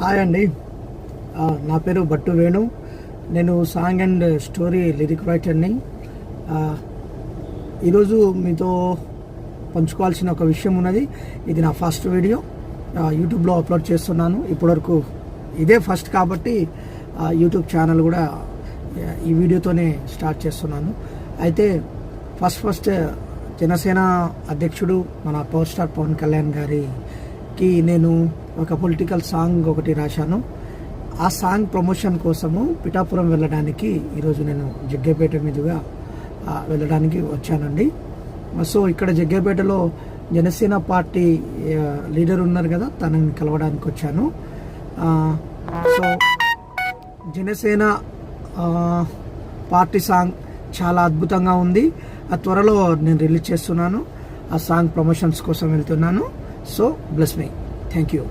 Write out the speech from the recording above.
Hi అండి, నా పేరు బట్టు వేణు. నేను సాంగ్ అండ్ స్టోరీ లిరిక్ రైటర్ని. ఈరోజు మీతో పంచుకోవాల్సిన ఒక విషయం ఉన్నది. ఇది నా ఫస్ట్ వీడియో యూట్యూబ్లో అప్లోడ్ చేస్తున్నాను. ఇప్పటివరకు ఇదే ఫస్ట్ కాబట్టి యూట్యూబ్ ఛానల్ కూడా ఈ వీడియోతోనే స్టార్ట్ చేస్తున్నాను. అయితే ఫస్ట్ జనసేన అధ్యక్షుడు మన పవర్ స్టార్ పవన్ కళ్యాణ్ గారికి నేను ఒక పొలిటికల్ సాంగ్ ఒకటి రాశాను. ఆ సాంగ్ ప్రమోషన్ కోసము పిఠాపురం వెళ్ళడానికి ఈరోజు నేను జగ్గేపేట మీదుగా వెళ్ళడానికి వచ్చానండి. సో ఇక్కడ జగ్గేపేటలో జనసేన పార్టీ లీడర్ ఉన్నారు కదా, తనని కలవడానికి వచ్చాను. సో జనసేన పార్టీ సాంగ్ చాలా అద్భుతంగా ఉంది. ఆ త్వరలో నేను రిలీజ్ చేస్తున్నాను. ఆ సాంగ్ ప్రమోషన్స్ కోసం వెళ్తున్నాను. So bless me. Thank you.